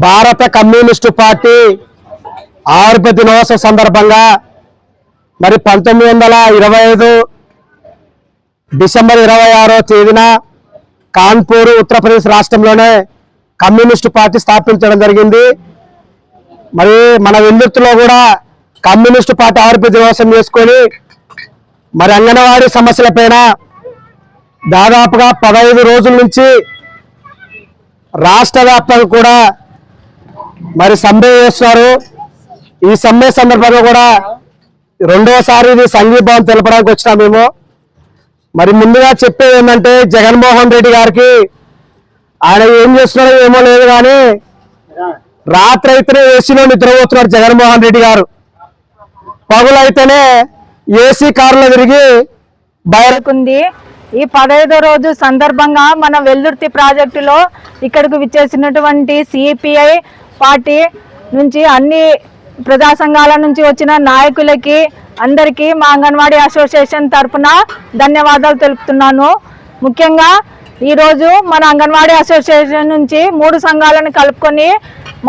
భారత communist party ఆవిర్భావ దినోత్సవం సందర్భంగా మరి 1925 డిసెంబర్ 26వ తేదీన కాన్పూర్ ఉత్తరప్రదేశ్ రాష్ట్రంలోనే కమ్యూనిస్టు పార్టీ స్థాపించడం జరిగింది. మరి మన వెల్లుర్తిలో కూడా కమ్యూనిస్టు పార్టీ ఆవిర్భావ దినోత్సవం చేసుకొని మరి అంగన్వాడీ సమస్యలపైన దాదాపుగా 15 రోజుల నుంచి రాష్ట్ర వ్యాప్తంగా కూడా మరి సమ్మె చేస్తున్నారు. ఈ సమ్మె సందర్భంగా కూడా రెండోసారి ఇది సంఘీభావం తెలపడానికి వచ్చినా మేము. మరి ముందుగా చెప్పేది ఏంటంటే జగన్మోహన్ రెడ్డి గారికి ఆయన ఏం చేస్తున్నారో ఏమో లేదు, కానీ రాత్రి అయితేనే ఏసీలో నిద్రపోతున్నారు జగన్మోహన్ రెడ్డి గారు. పగులైతేనే ఏసీ కారులో తిరిగి బయలుకుంది. ఈ 15వ రోజు సందర్భంగా మన వెల్లుర్తి ప్రాజెక్టులో ఇక్కడికి విచ్చేసినటువంటి సిపిఐ పార్టీ నుంచి అన్ని ప్రజా సంఘాల నుంచి వచ్చిన నాయకులకి అందరికీ మా అంగన్వాడీ అసోసియేషన్ తరఫున ధన్యవాదాలు తెలుపుతున్నాను. ముఖ్యంగా ఈరోజు మన అంగన్వాడీ అసోసియేషన్ నుంచి 3 సంఘాలను కలుపుకొని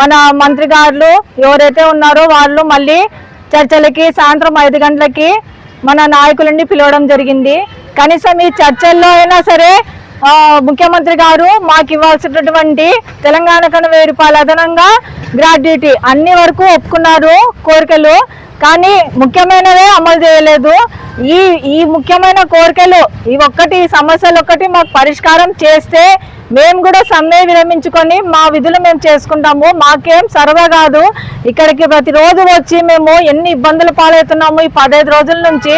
మన మంత్రి గారు ఎవరైతే ఉన్నారో వాళ్ళు మళ్ళీ చర్చలకి సాయంత్రం 5 గంటలకి మన నాయకులని పిలవడం జరిగింది. కనీసం ఈ చర్చల్లో అయినా సరే ముఖ్యమంత్రి గారు మాకు ఇవ్వాల్సినటువంటి తెలంగాణకు 1000 రూపాయలు అదనంగా గ్రాడ్యుటీ అన్ని వరకు ఒప్పుకున్నారు కోరికలు, కానీ ముఖ్యమైనవే అమలు చేయలేదు. ఈ ముఖ్యమైన కోరికలు ఈ సమస్యలు ఒక్కటి మాకు పరిష్కారం చేస్తే మేము కూడా సమ్మె విరమించుకొని మా విధులు మేము చేసుకుంటాము. మాకేం సరదా కాదు, ఇక్కడికి ప్రతిరోజు వచ్చి మేము ఎన్ని ఇబ్బందులు పాలవుతున్నాము ఈ 15 రోజుల నుంచి.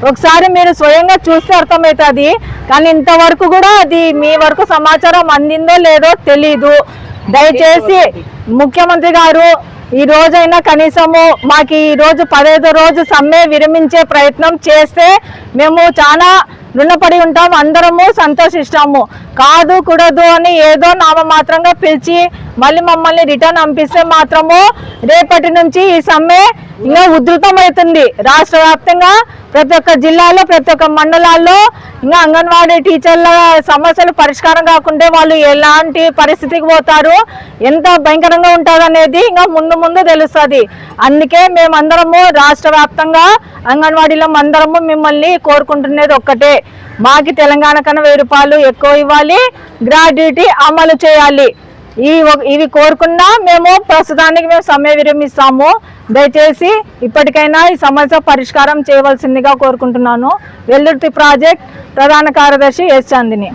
ఒకసారి మీరు స్వయంగా చూస్తే అర్థమవుతుంది. కానీ ఇంతవరకు కూడా అది మీ వరకు సమాచారం అందిందో లేదో తెలీదు. దయచేసి ముఖ్యమంత్రి గారు ఈ రోజైనా కనీసము మాకు ఈ రోజు 15వ రోజు సమ్మె విరమించే ప్రయత్నం చేస్తే మేము చాలా రుణపడి ఉంటాం, అందరము సంతోషిస్తాము. కాదు కూడదు అని ఏదో నామమాత్రంగా పిలిచి మళ్ళీ మమ్మల్ని రిటర్న్ పంపిస్తే మాత్రము రేపటి నుంచి ఈ సమ్మె ఇంకా ఉధృతమవుతుంది. రాష్ట్ర వ్యాప్తంగా ప్రతి ఒక్క జిల్లాలో ప్రతి ఒక్క మండలాల్లో ఇంకా అంగన్వాడీ టీచర్ల సమస్యలు పరిష్కారం కాకుంటే వాళ్ళు ఎలాంటి పరిస్థితికి పోతారు, ఎంత భయంకరంగా ఉంటుంది అనేది ఇంకా ముందు తెలుస్తుంది. అందుకే మేమందరము రాష్ట్ర వ్యాప్తంగా అంగన్వాడీలో అందరము మిమ్మల్ని కోరుకుంటున్నది ఒక్కటే, మాకి తెలంగాణ కన్నా 1000 రూపాయలు ఎక్కువ ఇవ్వాలి, గ్రాడ్యుటీ అమలు చేయాలి. ఇవి కోరుకున్నా మేము ప్రస్తుతానికి మేము సమ్మె విరమిస్తాము. దయచేసి ఇప్పటికైనా ఈ సమస్య పరిష్కారం చేయవలసిందిగా కోరుకుంటున్నాను. వెల్లుర్తి ప్రాజెక్ట్ ప్రధాన కార్యదర్శి ఎస్ చాందిని.